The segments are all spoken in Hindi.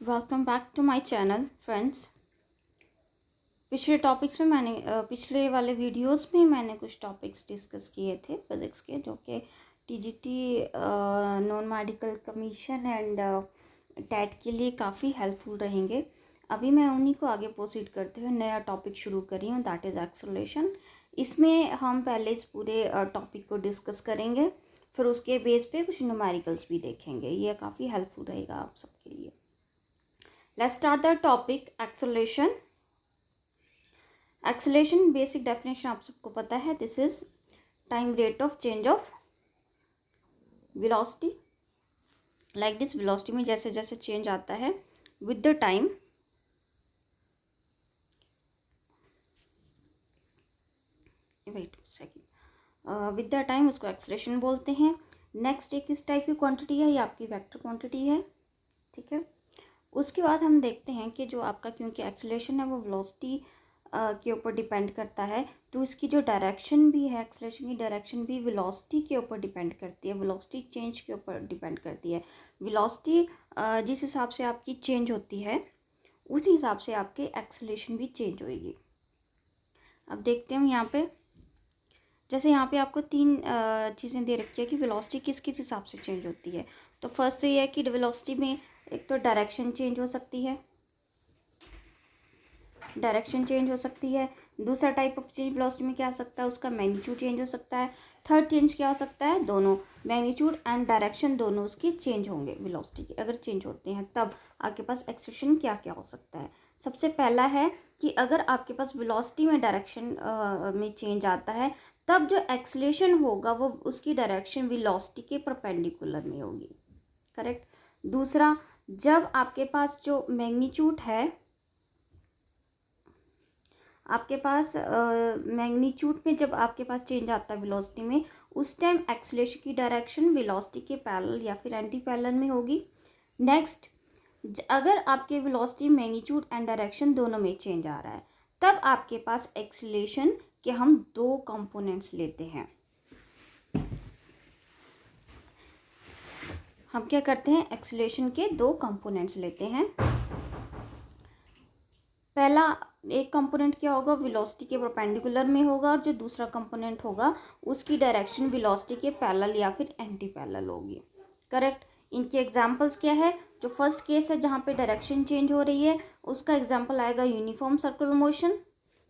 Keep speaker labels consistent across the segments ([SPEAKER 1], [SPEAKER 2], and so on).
[SPEAKER 1] Welcome back to my channel friends. पिछले टॉपिक्स में पिछले वाले वीडियोस में मैंने कुछ टॉपिक्स डिस्कस किए थे फिज़िक्स के, जो कि TGT non medical commission and TET के लिए काफ़ी हेल्पफुल रहेंगे। अभी मैं उन्हीं को आगे प्रोसीड करते हुए नया टॉपिक शुरू कर रही हूँ, दैट इज़ एक्सेलरेशन। इसमें हम पहले इस पूरे टॉपिक को डिस्कस करेंगे, फिर उसके बेस पे कुछ न्यूमेरिकल्स भी देखेंगे। ये काफ़ी हेल्पफुल रहेगा आप सबके लिए। Let's start the topic acceleration. Acceleration basic definition आप सबको पता है, this is time rate of change of velocity. Like this velocity में जैसे जैसे change आता है with the time, wait a second, with the time उसको acceleration बोलते हैं। नेक्स्ट एक किस टाइप की क्वांटिटी है, ये आपकी वेक्टर क्वांटिटी है, ठीक है। उसके बाद हम देखते हैं कि जो आपका, क्योंकि एक्सेलरेशन है वो वेलोसिटी के ऊपर डिपेंड करता है, तो इसकी जो डायरेक्शन भी है, एक्सेलरेशन की डायरेक्शन भी वेलोसिटी के ऊपर डिपेंड करती है, वेलोसिटी चेंज के ऊपर डिपेंड करती है। वेलोसिटी जिस हिसाब से आपकी चेंज होती है उसी हिसाब से आपके एक्सेलरेशन भी चेंज होएगी। अब देखते हैं यहाँ पे, जैसे यहाँ पे आपको तीन चीज़ें दे रखी है कि वेलोसिटी किस किस हिसाब से चेंज होती है। तो फर्स्ट तो ये है कि वेलोसिटी में एक तो डायरेक्शन चेंज हो सकती है, डायरेक्शन चेंज हो सकती है। दूसरा टाइप ऑफ चेंज वेलोसिटी में क्या हो सकता है, उसका मैग्नीट्यूड चेंज हो सकता है। थर्ड चेंज क्या हो सकता है, दोनों मैग्नीट्यूड एंड डायरेक्शन दोनों उसके चेंज होंगे वेलोसिटी के। अगर चेंज होते हैं तब आपके पास एक्सेलरेशन क्या क्या हो सकता है। सबसे पहला है कि अगर आपके पास वेलोसिटी में डायरेक्शन में चेंज आता है, तब जो एक्सेलरेशन होगा वो उसकी डायरेक्शन वेलोसिटी के परपेंडिकुलर में होगी, करेक्ट। दूसरा, जब आपके पास जो मैग्नीट्यूड है, आपके पास मैग्नीट्यूड में जब आपके पास चेंज आता है वेलोसिटी में, उस टाइम एक्सेलरेशन की डायरेक्शन वेलोसिटी के पैरेलल या फिर एंटी पैरेलल में होगी। नेक्स्ट, अगर आपके वेलोसिटी मैग्नीट्यूड एंड डायरेक्शन दोनों में चेंज आ रहा है, तब आपके पास एक्सेलरेशन के हम दो कंपोनेंट्स लेते हैं। हम क्या करते हैं, एक्सेलरेशन के दो कंपोनेंट्स लेते हैं। पहला एक कंपोनेंट क्या होगा, वेलोसिटी के परपेंडिकुलर में होगा, और जो दूसरा कंपोनेंट होगा उसकी डायरेक्शन वेलोसिटी के पैरेलल या फिर एंटी पैरेलल होगी, करेक्ट। इनके एग्जांपल्स क्या है, जो फर्स्ट केस है जहाँ पे डायरेक्शन चेंज हो रही है, उसका एग्जांपल आएगा uniform circular motion.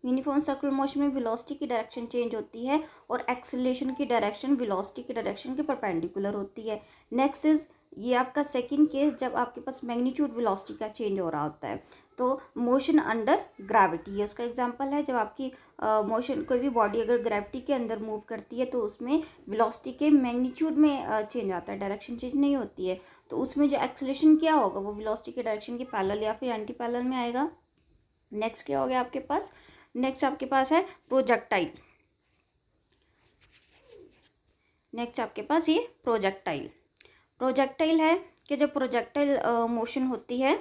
[SPEAKER 1] Uniform circular motion में वेलोसिटी की डायरेक्शन चेंज होती है और एक्सेलरेशन की डायरेक्शन वेलोसिटी की डायरेक्शन के परपेंडिकुलर होती है। नेक्स्ट इज ये आपका सेकंड केस, जब आपके पास मैग्नीट्यूड वेलोसिटी का चेंज हो रहा होता है, तो मोशन अंडर ग्रेविटी, ये उसका एग्जांपल है। जब आपकी मोशन, कोई भी बॉडी अगर ग्रेविटी के अंदर मूव करती है तो उसमें वेलोसिटी के मैग्नीट्यूड में चेंज आता है, डायरेक्शन चेंज नहीं होती है, तो उसमें जो एक्सेलरेशन क्या होगा वो वेलोसिटी के डायरेक्शन के पैरेलल या फिर एंटी पैरेलल में आएगा। नेक्स्ट क्या हो गया आपके पास, नेक्स्ट आपके पास है प्रोजेक्टाइल। नेक्स्ट आपके पास ये प्रोजेक्टाइल, प्रोजेक्टाइल है कि जब प्रोजेक्टाइल मोशन होती है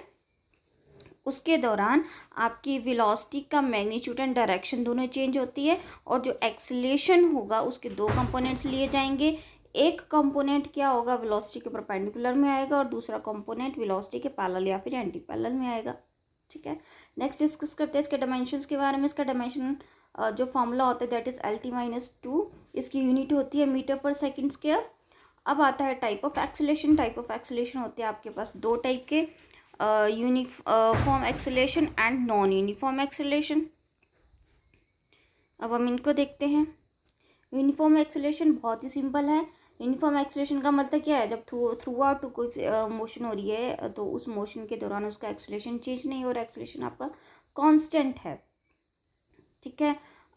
[SPEAKER 1] उसके दौरान आपकी वेलोसिटी का मैग्नीट्यूड एंड डायरेक्शन दोनों चेंज होती है, और जो एक्सेलरेशन होगा उसके दो कंपोनेंट्स लिए जाएंगे। एक कंपोनेंट क्या होगा, वेलोसिटी के परपेंडिकुलर में आएगा, और दूसरा कंपोनेंट वेलोसिटी के पैरेलल या फिर एंटी पैरेलल में आएगा, ठीक है। नेक्स्ट डिस्कस करते हैं इसके डायमेंशंस के बारे में। इसका डायमेंशन जो फॉर्मूला होता है दैट इज LT-2, इसकी यूनिट होती है मीटर पर सेकंड स्क्वायर। अब आता है type of acceleration. Type of acceleration होते हैं आपके पास दो टाइप के, uniform acceleration and non uniform acceleration. अब हम इनको देखते हैं। यूनिफॉर्म एक्सेलरेशन बहुत ही सिंपल है। यूनिफॉर्म एक्सेलरेशन का मतलब क्या है, जब थ्रू आउट कोई मोशन हो रही है तो उस मोशन के दौरान उसका एक्सेलरेशन चेंज नहीं हो रहा, एक्सेलरेशन आपका कांस्टेंट है, ठीक है।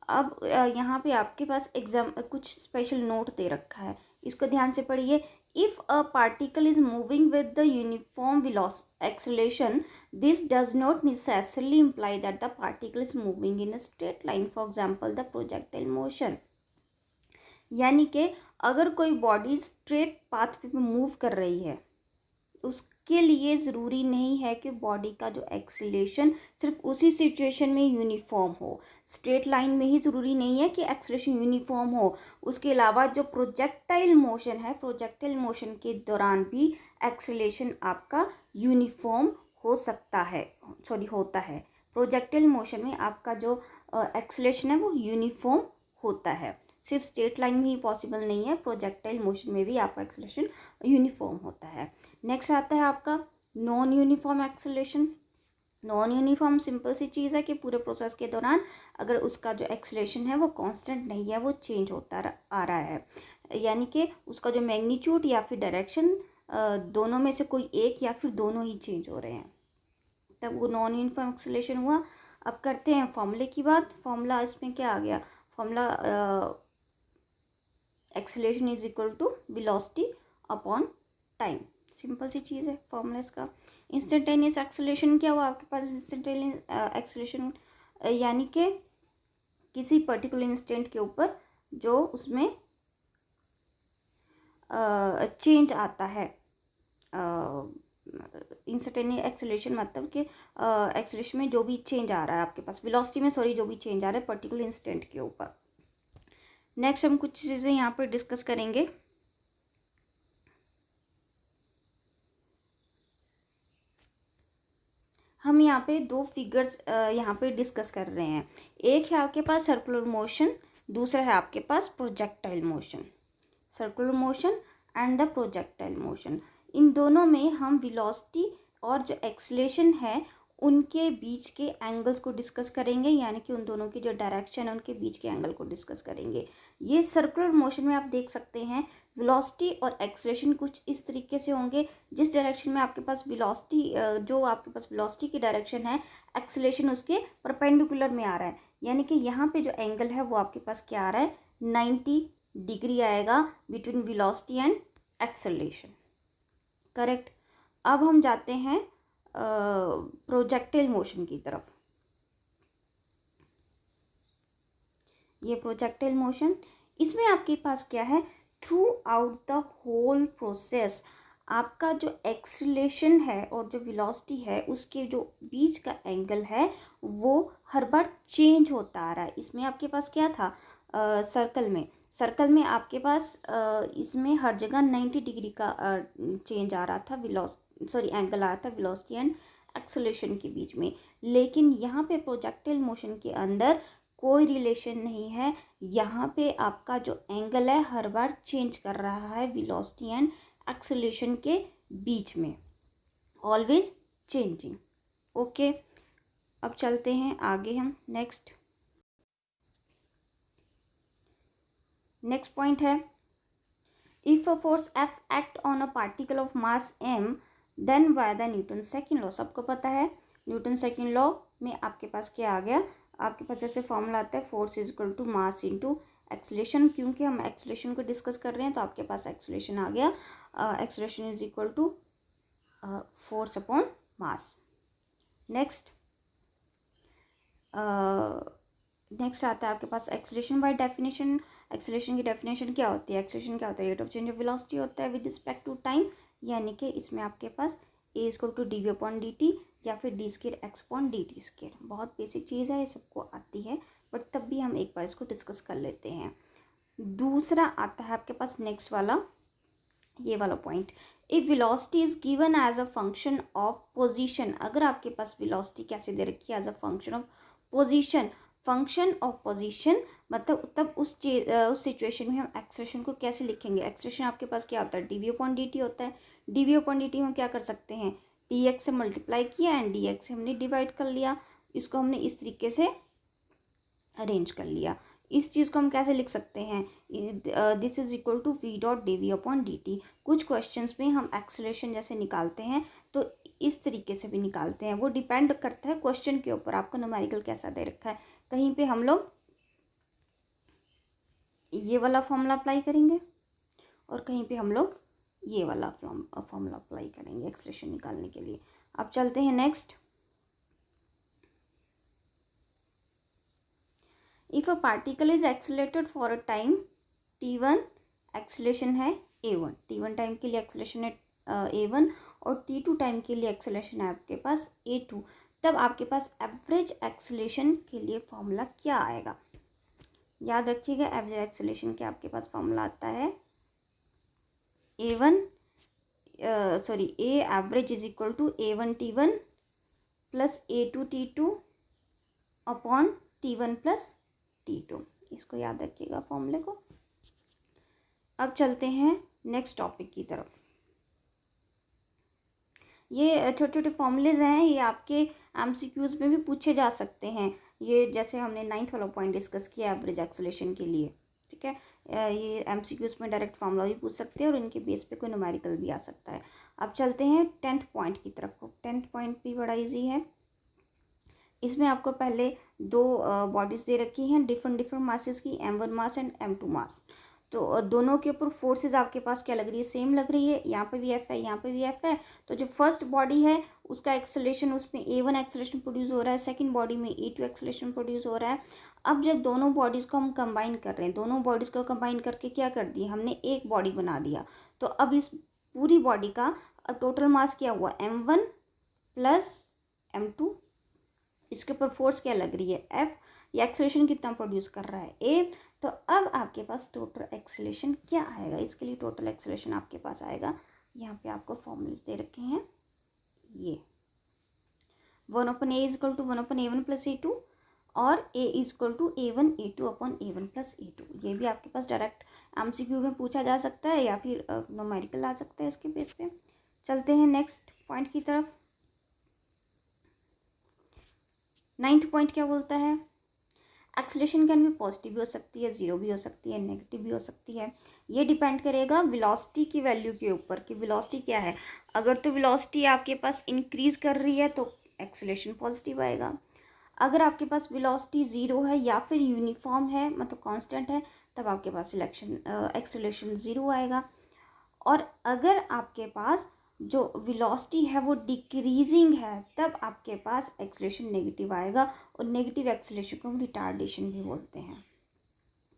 [SPEAKER 1] अब यहाँ पे आपके पास कुछ स्पेशल नोट दे रखा है, इसको ध्यान से पढ़िए। If a particle is moving with the uniform velocity acceleration, this does not necessarily imply that the particle is moving in a straight line, for example the projectile motion. यानी कि अगर कोई बॉडी स्ट्रेट पाथ पे मूव कर रही है, उसके लिए ज़रूरी नहीं है कि बॉडी का जो एक्सेलरेशन सिर्फ उसी सिचुएशन में यूनिफॉर्म हो। स्ट्रेट लाइन में ही ज़रूरी नहीं है कि एक्सेलरेशन यूनिफॉर्म हो, उसके अलावा जो प्रोजेक्टाइल मोशन है, प्रोजेक्टाइल मोशन के दौरान भी एक्सेलरेशन आपका यूनिफॉर्म हो सकता है, होता है। प्रोजेक्टाइल मोशन में आपका जो एक्सेलरेशन है वो यूनिफॉर्म होता है। सिर्फ स्ट्रेट लाइन में ही पॉसिबल नहीं है, प्रोजेक्टाइल मोशन में भी आपका एक्सेलरेशन यूनिफॉर्म होता है। नेक्स्ट आता है आपका non uniform acceleration. Non uniform simple सी चीज़ है कि पूरे प्रोसेस के दौरान अगर उसका जो एक्सेलरेशन है वो कांस्टेंट नहीं है, वो चेंज होता आ रहा है, यानी कि उसका जो मैग्नीट्यूड या फिर डायरेक्शन दोनों में से कोई एक या फिर दोनों ही चेंज हो रहे हैं, तब वो नॉन यूनिफॉर्म एक्सेलरेशन हुआ। अब करते हैं फॉर्मूले की बात। फॉर्मूला इसमें क्या आ गया, formula acceleration is equal to velocity upon time. Simple सी चीज़ है फॉर्मूला इसका। इंस्टेंटेनियस एक्सेलरेशन क्या हुआ आपके पास, इंस्टेंटेनियस एक्सेलरेशन यानी कि किसी पर्टिकुलर इंस्टेंट के ऊपर जो उसमें चेंज आता है। इंस्टेंटेनियस एक्सेलरेशन मतलब कि एक्सेलरेशन में जो भी चेंज आ रहा है आपके पास, वेलोसिटी में जो भी चेंज आ रहा है पर्टिकुलर इंस्टेंट के ऊपर। नेक्स्ट हम कुछ चीज़ें यहाँ पर डिस्कस करेंगे। हम यहाँ पे दो फिगर्स यहाँ पे डिस्कस कर रहे हैं। एक है आपके पास सर्कुलर मोशन, दूसरा है आपके पास projectile motion. Circular motion and the projectile motion, इन दोनों में हम वेलोसिटी और जो एक्सेलरेशन है उनके बीच के एंगल्स को डिस्कस करेंगे, यानी कि उन दोनों की जो डायरेक्शन है उनके बीच के एंगल को डिस्कस करेंगे। ये सर्कुलर मोशन में आप देख सकते हैं वेलोसिटी और एक्सेलरेशन कुछ इस तरीके से होंगे, जिस डायरेक्शन में आपके पास वेलोसिटी जो आपके पास वेलोसिटी की डायरेक्शन है, एक्सेलरेशन उसके परपेंडिकुलर में आ रहा है, यानी कि यहाँ पे जो एंगल है वो आपके पास क्या आ रहा है, 90 डिग्री आएगा between velocity and acceleration. Correct. अब हम जाते हैं प्रोजेक्टाइल मोशन की तरफ। ये प्रोजेक्टाइल मोशन, इसमें आपके पास क्या है, throughout the whole process आपका जो एक्सेलरेशन है और जो वेलोसिटी है उसके जो बीच का एंगल है वो हर बार चेंज होता आ रहा है। इसमें आपके पास क्या था, सर्कल में आपके पास इसमें हर जगह 90 डिग्री का चेंज आ रहा था, एंगल आ रहा था वेलोसिटी एंड एक्सेलरेशन के बीच में। लेकिन यहाँ पे प्रोजेक्टाइल मोशन के अंदर कोई रिलेशन नहीं है, यहाँ पे आपका जो एंगल है हर बार चेंज कर रहा है वेलोसिटी एंड एक्सेलरेशन के बीच में, ऑलवेज चेंजिंग। ओके, अब चलते हैं आगे हम नेक्स्ट पॉइंट है, if a force F act on a particle of mass m then by the Newton second law. सबको पता है न्यूटन सेकंड लॉ में आपके पास क्या आ गया, आपके पास जैसे फॉर्मूला आता है force is equal to mass into acceleration. क्योंकि हम एक्सेलरेशन को डिस्कस कर रहे हैं तो आपके पास एक्सेलरेशन आ गया, acceleration is equal to force upon mass. Next आता है आपके पास एक्सेलरेशन बाय डेफिनेशन। एक्सेलरेशन की डेफिनेशन क्या होती है, एक्सेलरेशन क्या होता है, rate of change of velocity होता है विद रिस्पेक्ट टू टाइम, यानी कि इसमें आपके पास a equal to d v upon d t या फिर d square x upon d t square. बहुत बेसिक चीज़ है, ये सबको आती है, बट तब भी हम एक बार इसको डिस्कस कर लेते हैं। दूसरा आता है आपके पास नेक्स्ट वाला, ये वाला point, if velocity is given as a function of position. अगर आपके पास वेलोसिटी कैसे दे रखी है, as a function of position. Function of position मतलब तब उस सिचुएशन में हम एक्सेलरेशन को कैसे लिखेंगे। एक्सेलरेशन आपके पास क्या होता है, d v upon d t होता है। D v upon d t में क्या कर सकते हैं, डी एक्स से मल्टीप्लाई किया एंड डी एक्स से हमने डिवाइड कर लिया, इसको हमने इस तरीके से अरेंज कर लिया। इस चीज़ को हम कैसे लिख सकते हैं, this is equal to v dot d v upon d t. कुछ क्वेश्चंस में हम एक्सेलरेशन जैसे निकालते हैं तो इस तरीके से भी निकालते हैं, वो डिपेंड करता है क्वेश्चन के ऊपर, आपको न्यूमेरिकल कैसा दे रखा है। कहीं पे हम लोग ये वाला फॉर्मूला अप्लाई करेंगे और कहीं पे हम लोग ये वाला फॉर्मूला अप्लाई करेंगे एक्सेलरेशन निकालने के लिए। अब चलते हैं next, if a particle is accelerated for a time t1, acceleration है a1, t1 टाइम के लिए एक्सेलरेशन है a1 और t2 टाइम के लिए एक्सेलरेशन है आपके पास a2, तब आपके पास एवरेज एक्सेलरेशन के लिए फॉर्मूला क्या आएगा। याद रखिएगा एवरेज एक्सेलरेशन के आपके पास फॉर्मूला आता है a average is equal to a1 t1 plus A2T2 upon T1 plus T2। इसको याद रखिएगा फॉर्मूले को। अब चलते हैं नेक्स्ट टॉपिक की तरफ। ये छोटे छोटे फॉर्मूलेज हैं, ये आपके एमसीक्यूज में भी पूछे जा सकते हैं। ये जैसे हमने 9th वाला पॉइंट डिस्कस किया एवरेज एक्सेलरेशन के लिए, ठीक है। ये एमसीक्यूज में डायरेक्ट फॉर्मूला भी पूछ सकते हैं और इनके बेस पे कोई न्यूमेरिकल भी आ सकता है। अब चलते हैं 10th पॉइंट की तरफ को। 10th पॉइंट भी बड़ा ईजी है। इसमें आपको पहले दो बॉडीज़ दे रखी हैं डिफरेंट मासेस की, M1 मास एंड M2 मास। तो दोनों के ऊपर फोर्सेस आपके पास क्या लग रही है, सेम लग रही है। यहाँ पे भी F है, यहाँ पे भी F है। तो जो फर्स्ट बॉडी है उसका एक्सेलरेशन, उसमें A1 एक्सेलरेशन प्रोड्यूस हो रहा है, सेकंड बॉडी में A2 एक्सेलरेशन प्रोड्यूस हो रहा है। अब जब दोनों बॉडीज़ को हम कंबाइन कर रहे हैं, दोनों बॉडीज़ को कंबाइन करके क्या कर दिया हमने, एक बॉडी बना दिया। तो अब इस पूरी बॉडी का टोटल मास क्या हुआ, M1 प्लस M2। इसके ऊपर फोर्स क्या लग रही है, F। ये एक्सेलरेशन कितना प्रोड्यूस कर रहा है, A। तो अब आपके पास टोटल एक्सेलरेशन क्या आएगा, इसके लिए टोटल एक्सेलरेशन आपके पास आएगा, यहाँ पे आपको फॉर्मूलेज दे रखे हैं ये 1/A is equal to 1/A1 plus A2 और A is equal to A1 A2 upon A1 plus A2। ये भी आपके पास डायरेक्ट MCQ में पूछा जा सकता है या फिर न्यूमेरिकल आ सकता है इसके बेस पे। चलते हैं नेक्स्ट पॉइंट की तरफ। 9th पॉइंट क्या बोलता है, एक्सेलरेशन कैन भी पॉजिटिव भी हो सकती है, जीरो भी हो सकती है, नेगेटिव भी हो सकती है। ये डिपेंड करेगा वेलोसिटी की वैल्यू के ऊपर कि वेलोसिटी क्या है। अगर तो वेलोसिटी आपके पास इंक्रीज कर रही है तो एक्सेलरेशन पॉजिटिव आएगा। अगर आपके पास वेलोसिटी ज़ीरो है या फिर यूनिफॉर्म है, मतलब कांस्टेंट है, तब आपके पास एक्सेलरेशन ज़ीरो आएगा। और अगर आपके पास जो वेलोसिटी है वो डिक्रीजिंग है, तब आपके पास एक्सेलरेशन नेगेटिव आएगा। और नेगेटिव एक्सेलरेशन को हम रिटार्डेशन भी बोलते हैं,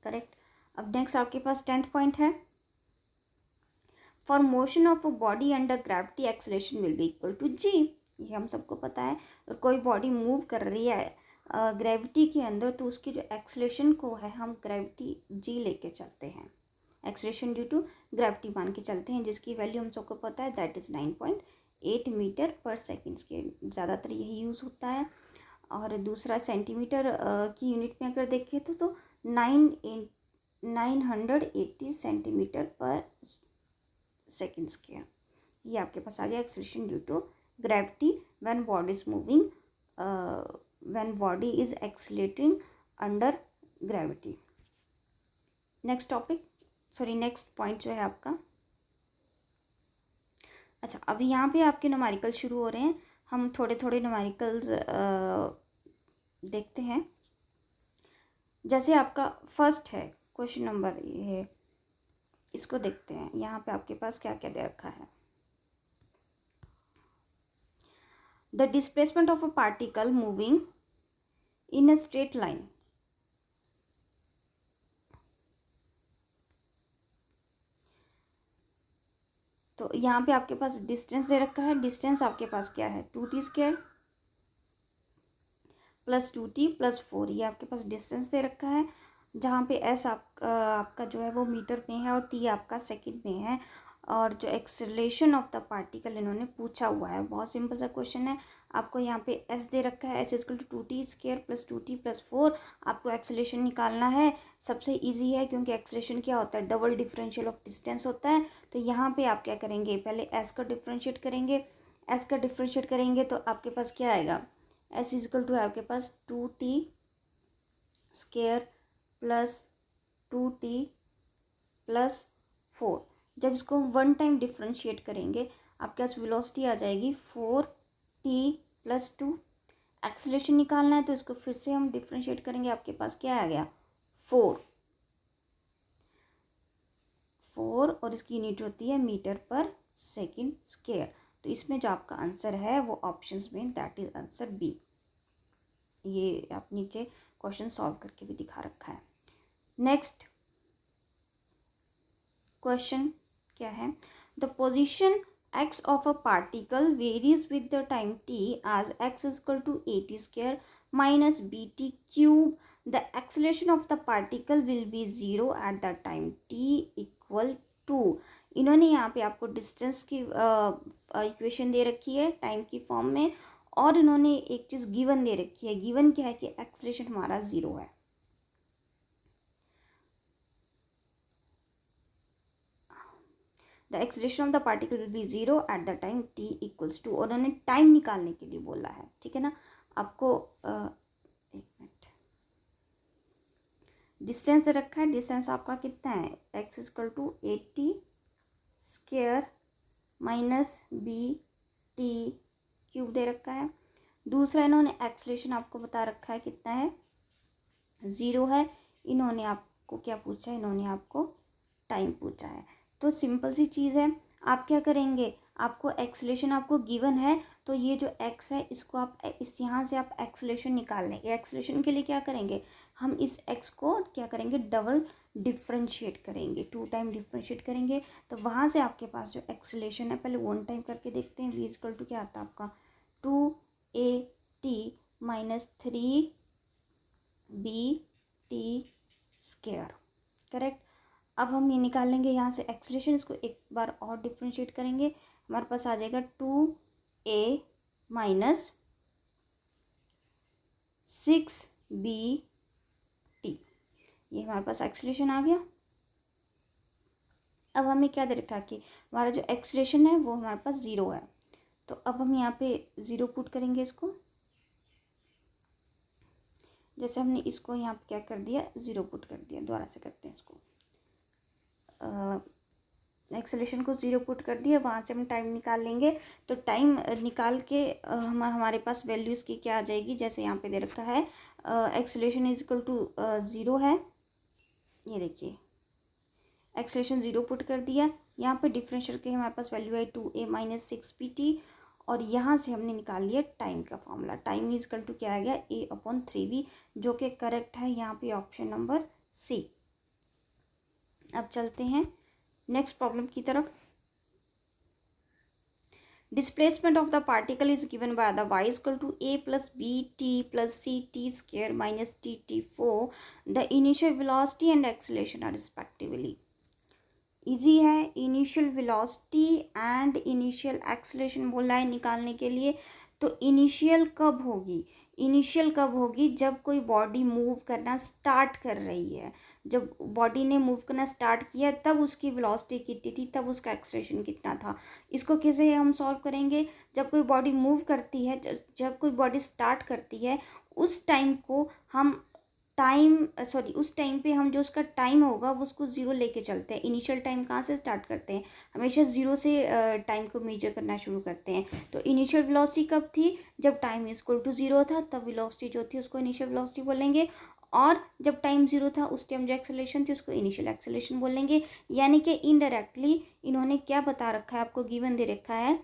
[SPEAKER 1] करेक्ट। अब नेक्स्ट आपके पास 10th पॉइंट है, for motion of a body under gravity acceleration will be equal to g. ये हम सबको पता है। और कोई बॉडी मूव कर रही है ग्रेविटी के अंदर, तो उसकी जो एक्सेलरेशन को है हम ग्रेविटी जी लेके चलते हैं, एक्सेलरेशन ड्यू टू ग्रेविटी मान के चलते हैं, जिसकी वैल्यू हम सबको पता है, that is 9.8 metre per second के। ज़्यादातर यही यूज़ होता है। और दूसरा सेंटीमीटर की यूनिट में अगर देखें तो 980 सेंटीमीटर पर सेकेंड स्क्वायर। ये आपके पास आ गया acceleration due to gravity when body is moving, when body is accelerating under gravity. Next topic, sorry next point जो है आपका, अच्छा अभी यहाँ पे आपके न्यूमेरिकल शुरू हो रहे हैं। हम थोड़े थोड़े न्यूमेरिकल्स देखते हैं। जैसे आपका फर्स्ट है क्वेश्चन नंबर, ये इसको देखते हैं। यहाँ पे आपके पास क्या क्या दे रखा है, the displacement of a particle moving in a straight line. तो यहाँ पे आपके पास डिस्टेंस दे रखा है। डिस्टेंस आपके पास क्या है, 2t² प्लस 2t प्लस 4। ये आपके पास डिस्टेंस दे रखा है, जहाँ पे s आपका जो है वो मीटर में है और t आपका सेकंड में है। और जो एक्सेलरेशन ऑफ द पार्टिकल इन्होंने पूछा हुआ है, बहुत सिंपल सा क्वेश्चन है। आपको यहाँ पे s दे रखा है, s equal to 2t² plus 2t plus 4। आपको एक्सेलरेशन निकालना है। सबसे इजी है क्योंकि एक्सेलरेशन क्या होता है, डबल डिफरेंशियल ऑफ डिस्टेंस होता है। तो यहाँ पे आप क्या करेंगे, पहले s का डिफ्रेंशिएट करेंगे। s का डिफ्रेंशिएट करेंगे तो आपके पास क्या आएगा, s इक्वल टू है आपके पास 2t² प्लस 2t प्लस 4। जब इसको हम वन टाइम डिफ्रेंशिएट करेंगे, आपके पास वेलोसिटी आ जाएगी 4t प्लस 2। एक्सेलरेशन निकालना है तो इसको फिर से हम डिफ्रेंशिएट करेंगे, आपके पास क्या आ गया 4 और इसकी यूनिट होती है मीटर पर सेकेंड स्क्वायर। तो इसमें जो आपका आंसर है वो ऑप्शंस में, दैट इज आंसर बी। ये आप नीचे क्वेश्चन सॉल्व करके भी दिखा रखा है। नेक्स्ट क्वेश्चन क्या है, the position x of a particle varies with the time t as x is equal to at² minus bt cube. The acceleration of the particle will be 0 at the time t equal to। इन्होंने यहाँ पे आपको डिस्टेंस की इक्वेशन दे रखी है टाइम की फॉर्म में, और इन्होंने एक चीज़ गिवन दे रखी है। गिवन क्या है कि एक्सेलरेशन हमारा 0 है। The acceleration of the particle will be 0 at the time t equals to, और उन्होंने टाइम निकालने के लिए बोला है, ठीक है ना। आपको एक मिनट, डिस्टेंस दे रखा है। डिस्टेंस आपका कितना है, x equal to 80 square minus b t cube दे रखा है। दूसरा इन्होंने एक्सेलरेशन आपको बता रखा है कितना है, 0 है। इन्होंने आपको क्या पूछा है, इन्होंने आपको टाइम पूछा है। तो सिंपल सी चीज़ है, आप क्या करेंगे, आपको एक्सेलरेशन आपको गिवन है, तो ये जो x है इसको आप इस यहाँ से आप एक्सेलरेशन निकाल लेंगे। एक्सेलरेशन के लिए क्या करेंगे, हम इस x को क्या करेंगे, डबल डिफ्रेंशिएट करेंगे, 2 टाइम डिफ्रेंशिएट करेंगे। तो वहाँ से आपके पास जो एक्सेलरेशन है, पहले 1 टाइम करके देखते हैं। v इक्वल टू क्या आता है आपका 2at minus 3b T square, correct. अब हम ये निकाल लेंगे यहाँ से एक्सेलरेशन, इसको एक बार और डिफ्रेंशिएट करेंगे, हमारे पास आ जाएगा 2a माइनस 6b टी, ये हमारे पास एक्सेलरेशन आ गया। अब हमें क्या दे रखा है कि हमारा जो एक्सेलरेशन है वो हमारे पास 0 है। तो अब हम यहाँ पे 0 पुट करेंगे इसको, जैसे हमने इसको यहाँ पे क्या कर दिया, 0 पुट कर दिया। दोबारा से करते हैं इसको, एक्सेलरेशन को 0 पुट कर दिया, वहाँ से हम टाइम निकाल लेंगे। तो टाइम निकाल के हमारे पास वैल्यूज़ की क्या आ जाएगी, जैसे यहाँ पे दे रखा है एक्सेलरेशन इज इक्वल टू 0 है। ये देखिए एक्सेलरेशन 0 पुट कर दिया, यहाँ पे डिफरेंशियल के हमारे पास वैल्यू है 2a माइनस 6pt, और यहाँ से हमने निकाल लिया टाइम का formula. Time is equal to क्या आ गया, a/3v, जो कि करेक्ट है यहाँ पे ऑप्शन नंबर सी। अब चलते हैं नेक्स्ट प्रॉब्लम की तरफ। Displacement of the particle is given by the y equal to a plus b t plus c t square minus t t 4। The initial velocity and acceleration are respectively. Easy है, initial velocity and initial acceleration बोला है निकालने के लिए। तो इनिशियल कब होगी, इनिशियल कब होगी, जब कोई बॉडी मूव करना स्टार्ट कर रही है। जब बॉडी ने मूव करना स्टार्ट किया तब उसकी वेलोसिटी कितनी थी, तब उसका एक्सेलरेशन कितना था। इसको कैसे हम सॉल्व करेंगे, जब कोई बॉडी मूव करती है, जब कोई बॉडी स्टार्ट करती है, उस टाइम को हम उस टाइम पे हम जो उसका टाइम होगा वो उसको 0 लेके चलते हैं। इनिशियल टाइम कहाँ से स्टार्ट करते हैं, हमेशा 0 से टाइम को मेजर करना शुरू करते हैं। तो इनिशियल वेलोसिटी कब थी, जब टाइम इक्वल टू 0 था, तब वेलोसिटी जो थी उसको इनिशियल वेलोसिटी बोलेंगे। और जब टाइम 0 था उस टाइम जो एक्सेलरेशन थी उसको इनिशियल एक्सेलरेशन बोलेंगे। यानी कि इनडायरेक्टली इन्होंने क्या बता रखा है, आपको गिवन दे रखा है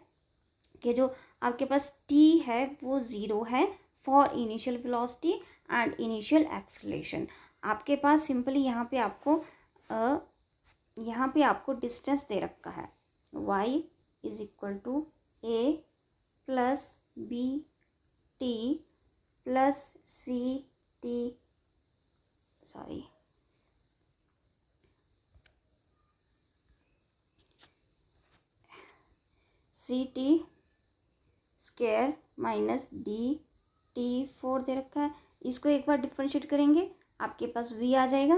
[SPEAKER 1] कि जो आपके पास t है वो 0 है for initial velocity and initial acceleration. आपके पास सिंपली यहाँ पे आपको डिस्टेंस दे रखा है, y is equal to a plus b t plus c t square minus dt4 दे रखा है। इसको एक बार डिफरेंशिएट करेंगे, आपके पास v आ जाएगा,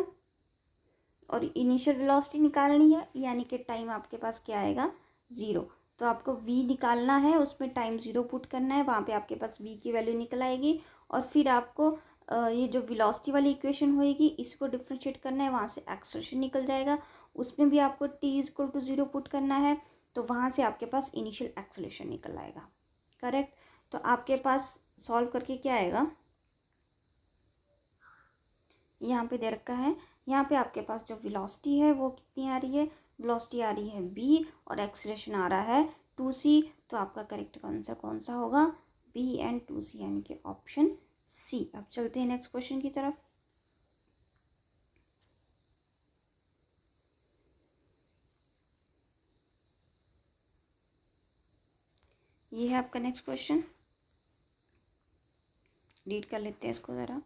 [SPEAKER 1] और इनिशियल वेलोसिटी निकालनी है, यानी कि टाइम आपके पास क्या आएगा, 0। तो आपको v निकालना है, उसमें टाइम 0 पुट करना है, वहाँ पे आपके पास v की वैल्यू निकल आएगी। और फिर आपको ये जो वेलोसिटी वाली इक्वेशन होएगी इसको डिफरेंशिएट करना है, वहाँ से एक्सेलरेशन निकल जाएगा, उसमें भी आपको t इक्वल टू 0 पुट करना है, तो वहाँ से आपके पास इनिशियल एक्सेलरेशन निकल आएगा, करेक्ट। तो आपके पास सॉल्व करके क्या आएगा, यहाँ पे दे रखा है, यहाँ पे आपके पास जो वेलोसिटी है वो कितनी आ रही है, वेलोसिटी आ रही है b और एक्सेलरेशन आ रहा है 2c। तो आपका करेक्ट आंसर कौन सा होगा, b एंड 2c, यानी कि ऑप्शन c। अब चलते हैं नेक्स्ट क्वेश्चन की तरफ। ये है आपका नेक्स्ट क्वेश्चन, रीड कर लेते हैं इसको ज़रा।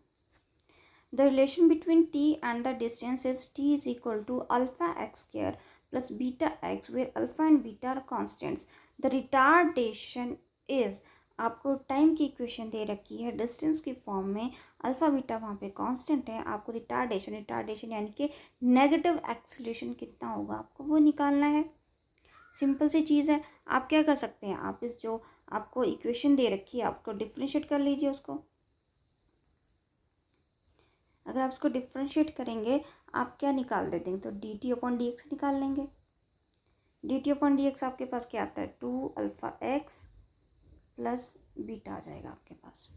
[SPEAKER 1] The relation between t and the distance is t is equal to alpha x square plus beta x, where alpha and beta are constants. The retardation is आपको टाइम की इक्वेशन दे रखी है डिस्टेंस की फॉर्म में, अल्फ़ा बीटा वहाँ पे कांस्टेंट है, आपको रिटार्डेशन यानी कि नेगेटिव एक्सीलरेशन कितना होगा आपको वो निकालना है। सिंपल सी चीज़ है। आप क्या कर सकते हैं, आप इस जो आपको इक्वेशन दे रखी है आपको डिफ्रेंशिएट कर लीजिए उसको। अगर आप इसको डिफ्रेंशिएट करेंगे आप क्या निकाल देते हैं, तो D T upon D x निकाल लेंगे। D T upon D x आपके पास क्या आता है, 2 अल्फ़ा एक्स प्लस बीटा आ जाएगा आपके पास।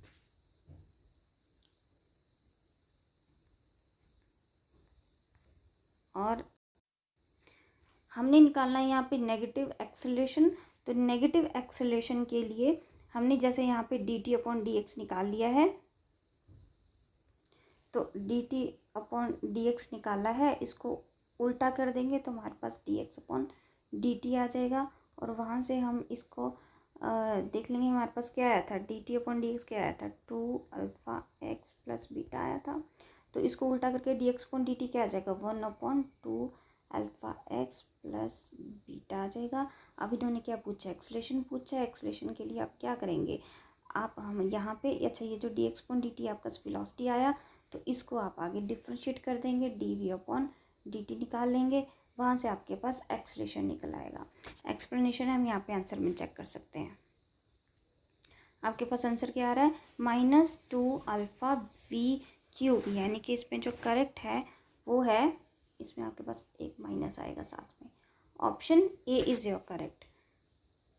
[SPEAKER 1] और हमने निकालना है यहाँ पे नेगेटिव एक्सेलरेशन। तो नेगेटिव एक्सेलरेशन के लिए हमने जैसे यहाँ पे D T upon D x निकाल लिया है, तो D T upon D x निकाला है, इसको उल्टा कर देंगे तो हमारे पास D x upon d t आ जाएगा। और वहाँ से हम इसको देख लेंगे हमारे पास क्या आया था, D T upon D x क्या आया था, 2 अल्फ़ा एक्स प्लस बीटा आया था। तो इसको उल्टा करके D x upon d T क्या आ जाएगा, 1/2 अल्फ़ा एक्स प्लस बीटा आ जाएगा। अब इन्होंने क्या पूछा, एक्सेलरेशन पूछा है। एक्सेलरेशन के लिए आप क्या करेंगे, आप हम यहाँ पे अच्छा ये जो d x upon d t आपका वेलोसिटी आया तो इसको आप आगे डिफ्रेंशिएट कर देंगे, d v upon d t निकाल लेंगे, वहाँ से आपके पास एक्सेलरेशन निकल आएगा। एक्सप्लेनेशन हम यहाँ पे आंसर में चेक कर सकते हैं। आपके पास आंसर क्या आ रहा है, -2 अल्फ़ा v क्यूब, यानी कि इसमें जो करेक्ट है वो है, इसमें आपके पास एक माइनस आएगा साथ में। Option A is your correct.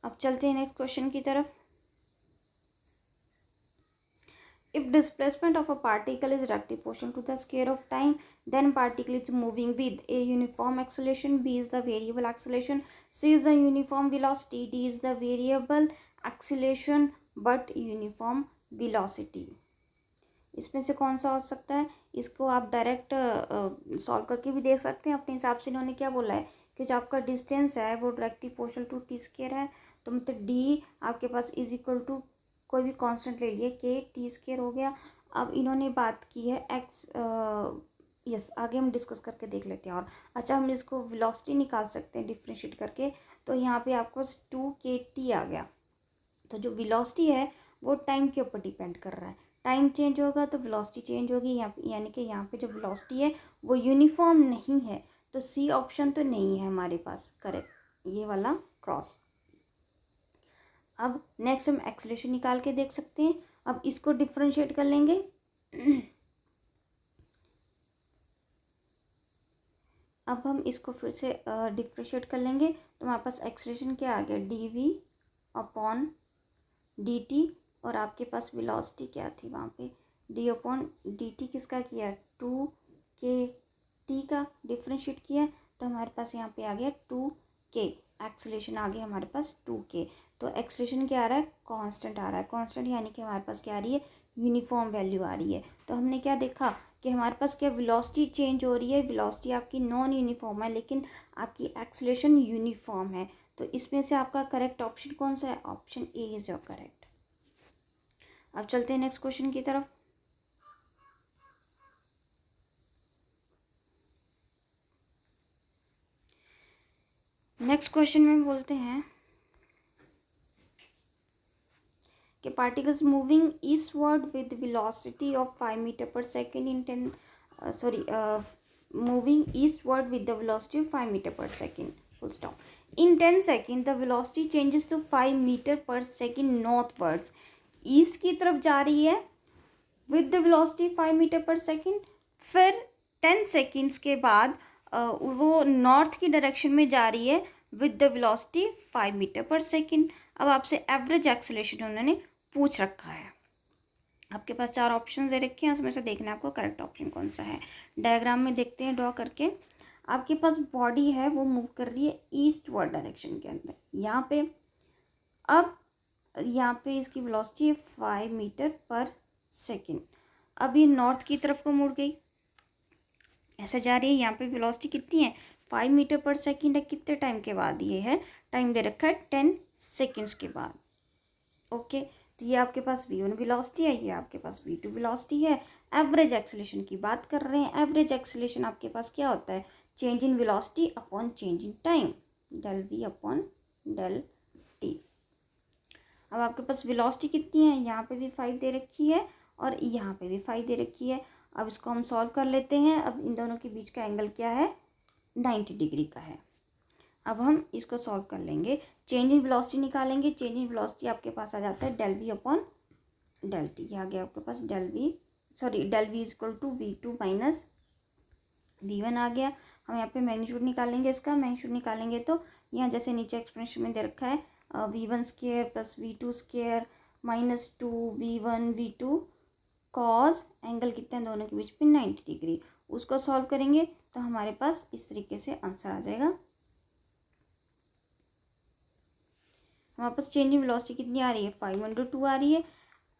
[SPEAKER 1] अब चलते हैं नेक्स्ट क्वेश्चन की तरफ। If displacement of a particle is directly proportional to the square of time, then particle is moving with a uniform acceleration, b is the variable acceleration, c is the uniform velocity, d is the variable acceleration but uniform velocity। इसमें से कौन सा हो सकता है, इसको आप डायरेक्ट सॉल्व करके भी देख सकते हैं अपने हिसाब से। इन्होंने क्या बोला है कि जो आपका डिस्टेंस है वो directly proportional to t square है, तो मतलब डी आपके पास इज इक्वल टू कोई भी कांस्टेंट ले लिए, के टी स्क्वायर हो गया। अब इन्होंने बात की है एक्स, यस आगे हम डिस्कस करके देख लेते हैं। और अच्छा हम इसको वेलोसिटी निकाल सकते हैं डिफ्रेंशिएट करके, तो यहाँ पे आपको 2kT आ गया। तो जो वेलोसिटी है वो टाइम के ऊपर डिपेंड कर रहा है, टाइम चेंज होगा तो वेलोसिटी चेंज होगी, यानी कि यहाँ पे जो वेलोसिटी है वो यूनिफॉर्म नहीं है, तो सी ऑप्शन तो नहीं है हमारे पास करेक्ट, ये वाला क्रॉस। अब नेक्स्ट हम एक्सेलरेशन निकाल के देख सकते हैं। अब इसको डिफ्रेंशिएट कर लेंगे अब हम इसको फिर से डिफ्रेंशिएट कर लेंगे तो हमारे पास एक्सेलरेशन क्या आ गया, d v upon d t, और आपके पास वेलोसिटी क्या थी वहाँ पे, डी अपॉन डी टी किसका किया, 2kT का डिफ्रेंशिएट किया, तो हमारे पास यहाँ पे आ गया 2k, एक्सेलरेशन आ गया हमारे पास 2k। तो एक्सेलरेशन क्या आ रहा है, कांस्टेंट आ रहा है, कांस्टेंट यानी कि हमारे पास क्या आ रही है, यूनिफॉर्म वैल्यू आ रही है। तो हमने क्या देखा कि हमारे पास क्या वेलोसिटी चेंज हो रही है, वेलोसिटी आपकी नॉन यूनिफॉर्म है लेकिन आपकी एक्सेलरेशन यूनिफॉर्म है। तो इसमें से आपका करेक्ट ऑप्शन कौन सा है, option A is your correct. अब चलते हैं नेक्स्ट क्वेश्चन की तरफ। नेक्स्ट क्वेश्चन में बोलते हैं कि particles moving eastward with velocity of 5 meter per second in 10 moving eastward with the velocity of 5 meter per second, full stop. In 10 seconds the velocity changes to 5 meter per second northwards, east की तरफ जा रही है with the velocity 5 meter per second, फिर 10 सेकेंड्स के बाद वो नॉर्थ की डायरेक्शन में जा रही है with the velocity 5 meter per second. अब आपसे एवरेज एक्सेलरेशन उन्होंने पूछ रखा है, आपके पास 4 ऑप्शन दे रखे हैं, उसमें से देखना है आपको करेक्ट ऑप्शन कौन सा है। डायग्राम में देखते हैं ड्रॉ करके, आपके पास बॉडी है वो मूव कर रही है ईस्टवर्ड डायरेक्शन के अंदर यहाँ पे। अब यहाँ पे इसकी वेलोसिटी है 5 मीटर पर सेकेंड। अब ये नॉर्थ की तरफ को मुड़ गई, ऐसे जा रही है, यहाँ पे वेलोसिटी कितनी है 5 मीटर पर सेकेंड है, कितने टाइम के बाद ये है, टाइम दे रखा है 10 सेकेंड्स के बाद। ओके तो ये आपके पास v1 वेलोसिटी है, ये आपके पास v2 वेलोसिटी है। एवरेज एक्सेलरेशन की बात कर रहे हैं, एवरेज एक्सेलरेशन आपके पास क्या होता है, change in velocity upon change in time, del v upon del t। अब आपके पास वेलोसिटी कितनी है, यहाँ पे भी 5 दे रखी है और यहाँ पे भी 5 दे रखी है। अब इसको हम सॉल्व कर लेते हैं। अब इन दोनों के बीच का एंगल क्या है, 90 डिग्री का है। अब हम इसको सॉल्व कर लेंगे, चेंज इन वेलोसिटी निकालेंगे। चेंज इन वेलोसिटी आपके पास आ जाता है del v upon del t। ये आ गया आपके पास del v equal to v2 minus v1 आ गया। हम यहाँ पे मैग्नीट्यूड निकालेंगे, इसका मैग्नीट्यूड निकालेंगे तो यहाँ जैसे नीचे एक्सप्रेशन में दे रखा है v1 square plus v2 square minus 2v1 v2 cos angle कितना है दोनों के बीच में 90 डिग्री। उसको सॉल्व करेंगे तो हमारे पास इस तरीके से आंसर आ जाएगा। हमारे पास चेंज इन वेलोसिटी कितनी आ रही है, 5/2 आ रही है।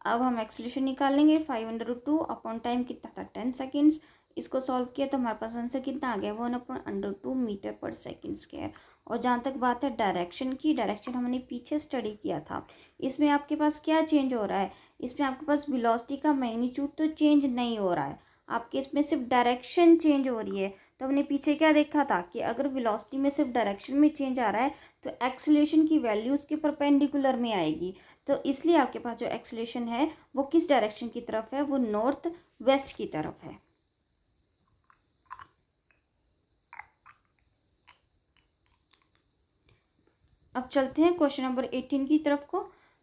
[SPEAKER 1] अब हम एक्सेलरेशन निकाल लेंगे, 5/2 अपॉन टाइम कितना था 10 सेकेंड्स। इसको सॉल्व किया तो हमारे पास आंसर कितना आ गया, 1/√2 मीटर पर सेकेंड स्क्वायर। और जहाँ तक बात है डायरेक्शन की, डायरेक्शन हमने पीछे स्टडी किया था। इसमें आपके पास क्या चेंज हो रहा है, इसमें आपके पास वेलोसिटी का मैग्नीट्यूड तो चेंज नहीं हो रहा है, आपके इसमें सिर्फ डायरेक्शन चेंज हो रही है। तो हमने पीछे क्या देखा था कि अगर वेलोसिटी में सिर्फ डायरेक्शन में चेंज आ रहा है तो एक्सेलरेशन की वैल्यू उसके परपेंडिकुलर में आएगी। तो इसलिए आपके पास जो एक्सेलरेशन है वो किस डायरेक्शन की तरफ है, वो नॉर्थ वेस्ट की तरफ है। अब चलते हैं क्वेश्चन नंबर 18 की तरफ को।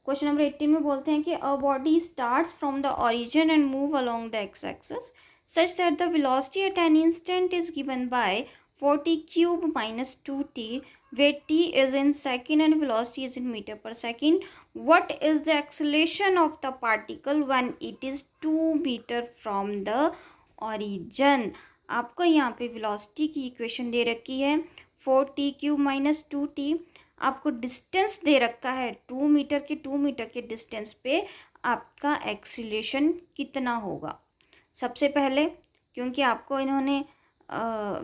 [SPEAKER 1] क्वेश्चन नंबर 18 में बोलते हैं कि a body starts from the origin and move along the x axis such that the velocity at an instant is given by 40 cube minus 2t, where t is in second and velocity is in meter per second. What is the acceleration of the particle when it is 2 meter from the origin? आपको यहाँ पे velocity की इक्वेशन दे रखी है 4t क्यूब माइनस 2t। आपको डिस्टेंस दे रखा है 2 मीटर के डिस्टेंस पे आपका एक्सीलरेशन कितना होगा। सबसे पहले क्योंकि आपको इन्होंने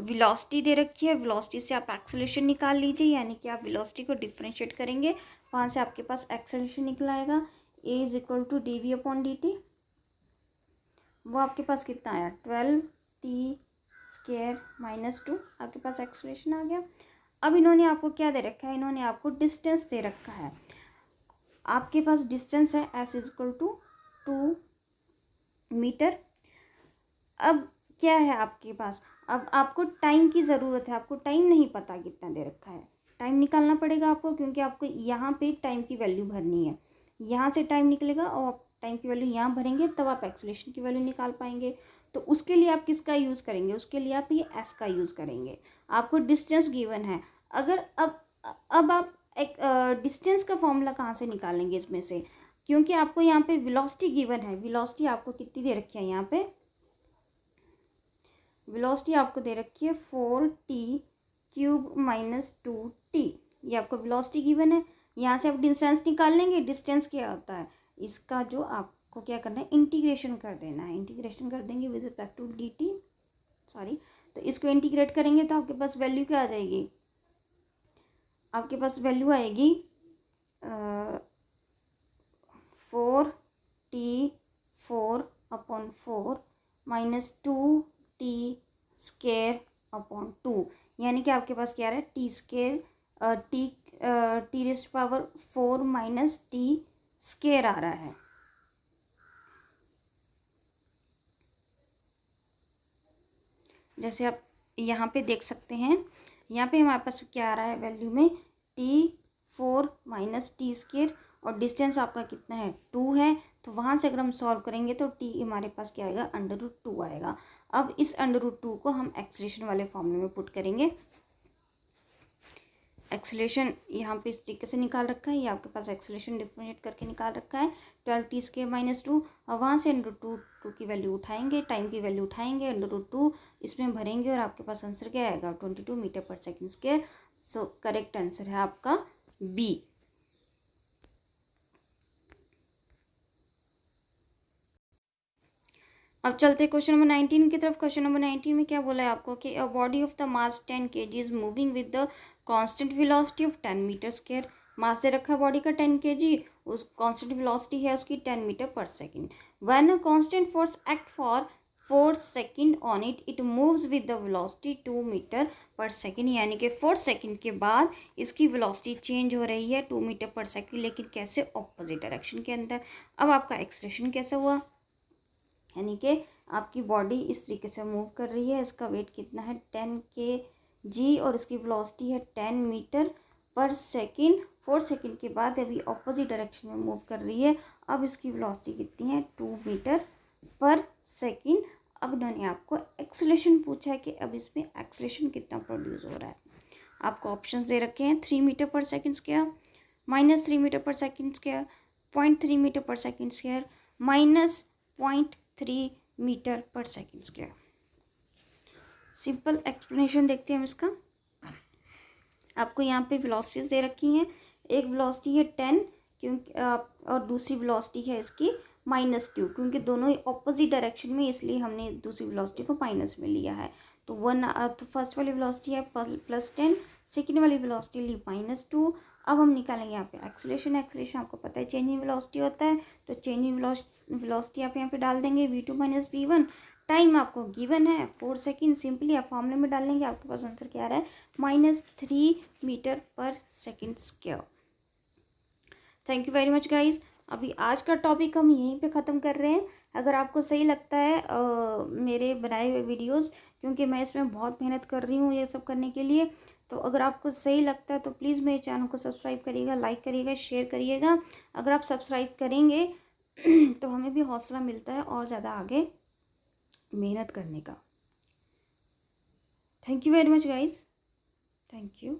[SPEAKER 1] वेलोसिटी दे रखी है, वेलोसिटी से आप एक्सेलरेशन निकाल लीजिए, यानी कि आप वेलोसिटी को डिफरेंशिएट करेंगे, वहाँ से आपके पास एक्सेलरेशन निकल आएगा a is equal to dv/dt। वो आपके पास कितना आया 12t स्क्वायर माइनस 2, आपके पास एक्सेलरेशन आ गया। अब इन्होंने आपको क्या दे रखा है, इन्होंने आपको डिस्टेंस दे रखा है। आपके पास डिस्टेंस है s is equal to 2 meter. अब क्या है आपके पास, अब आपको टाइम की ज़रूरत है, आपको टाइम नहीं पता कितना दे रखा है, टाइम निकालना पड़ेगा आपको, क्योंकि आपको यहाँ पे टाइम की वैल्यू भरनी है। यहाँ से टाइम निकलेगा और आप टाइम की वैल्यू यहाँ भरेंगे तब आप एक्सेलरेशन की वैल्यू निकाल पाएंगे। तो उसके लिए आप किसका यूज़ करेंगे, उसके लिए आप ये एस का यूज़ करेंगे। आपको डिस्टेंस गिवन है, अगर अब आप एक डिस्टेंस का फॉर्मूला कहाँ से निकालेंगे इसमें से, क्योंकि आपको यहाँ पे वेलोसिटी गिवन है। वेलोसिटी आपको कितनी दे रखी है, यहाँ पे वेलोसिटी आपको दे रखी है 4t क्यूब माइनस 2t। ये आपको वेलोसिटी गिवन है। यहाँ से आप डिस्टेंस निकाल लेंगे। डिस्टेंस क्या होता है, इसका जो आपको क्या करना है, इंटीग्रेशन कर देना है। इंटीग्रेशन कर देंगे with respect to dt, sorry, तो इसको इंटीग्रेट करेंगे तो आपके पास वैल्यू क्या आ जाएगी, आपके पास वैल्यू आएगी 4t/4 minus 2t square upon 2, यानी कि आपके पास क्या आ रहा है t square t raised power 4 minus t square आ रहा है। जैसे आप यहाँ पे देख सकते हैं, यहाँ पे हमारे पास क्या आ रहा है वैल्यू में t4 माइनस टी स्क्वायर, और डिस्टेंस आपका कितना है 2 है। तो वहाँ से अगर हम सॉल्व करेंगे तो t हमारे पास क्या आएगा √2 आएगा। अब इस √2 को हम एक्सेलरेशन वाले फॉर्मूले में पुट करेंगे। एक्सेलरेशन यहाँ पे इस तरीके से निकाल रखा है, ये आपके पास एक्सेलरेशन डिफरेंशिएट करके निकाल रखा है 12t स्क्वायर माइनस 2, और वहाँ से √2 की वैल्यू उठाएंगे, टाइम की वैल्यू उठाएंगे, √2 इसमें भरेंगे और आपके पास आंसर क्या आएगा 22 metre per second square. So correct answer है आपका बी। अब चलते हैं क्वेश्चन नंबर 19 की तरफ। क्वेश्चन नंबर 19 में क्या बोला है आपको कि a body of the mass 10 kg is moving with the constant velocity of 10 metre square. Mass से रखा बॉडी का 10 kg, उस कांस्टेंट वेलोसिटी है उसकी 10 meter per second. When a constant force act for 4 second on it, it moves with the velocity 2 meter per second, यानी कि 4 सेकेंड के बाद इसकी वेलोसिटी चेंज हो रही है 2 मीटर पर सेकेंड, लेकिन कैसे? ऑपोजिट डायरेक्शन के अंदर। अब आपका एक्सलेशन कैसा हुआ, यानी कि आपकी बॉडी इस तरीके से मूव कर रही है, इसका वेट कितना है 10 kg और इसकी वेलोसिटी है 10 मीटर पर सेकेंड। 4 सेकेंड के बाद अभी ऑपोजिट डायरेक्शन में मूव कर रही है, अब इसकी वेलोसिटी कितनी है 2 मीटर पर सेकेंड। अब इन्होंने आपको एक्सेलेरेशन पूछा है कि अब इसमें एक्सेलेरेशन कितना प्रोड्यूस हो रहा है। आपको ऑप्शंस दे रखे हैं 3 metre per second square, -3 metre per second square, 0.3 metre per second square, -0.3 metre per second square. Simple explanation देखते हैं हम इसका। आपको यहाँ पे वेलोसिटीज दे रखी हैं, एक वेलोसिटी है 10 क्योंकि और दूसरी वेलोसिटी है इसकी -2, क्योंकि दोनों ही ऑपोजिट डायरेक्शन में, इसलिए हमने दूसरी वेलोसिटी को माइनस में लिया है। तो तो फर्स्ट वाली वेलोसिटी है +10, सेकेंड वाली वेलोसिटी ली -2। अब हम निकालेंगे यहाँ पे एक्सेलेरेशन। एक्सेलेरेशन आपको पता है चेंजिंग वेलोसिटी होता है, तो चेंजिंग वेलोसिटी आप यहाँ पे डाल देंगे v2 - v1। टाइम आपको गिवन है 4 सेकेंड, सिंपली आप फॉर्मूले में डाल लेंगे, आपके पास आंसर क्या आ रहा है -3 metre per second square. Thank you very much guys. अभी आज का टॉपिक हम यहीं पे ख़त्म कर रहे हैं। अगर आपको सही लगता है मेरे बनाए हुए वीडियोस, क्योंकि मैं इसमें बहुत मेहनत कर रही हूँ ये सब करने के लिए, तो अगर आपको सही लगता है तो प्लीज़ मेरे चैनल को सब्सक्राइब करिएगा, लाइक करिएगा, शेयर करिएगा। अगर आप सब्सक्राइब करेंगे तो हमें भी हौसला मिलता है और ज़्यादा आगे मेहनत करने का। Thank you very much guys, thank you.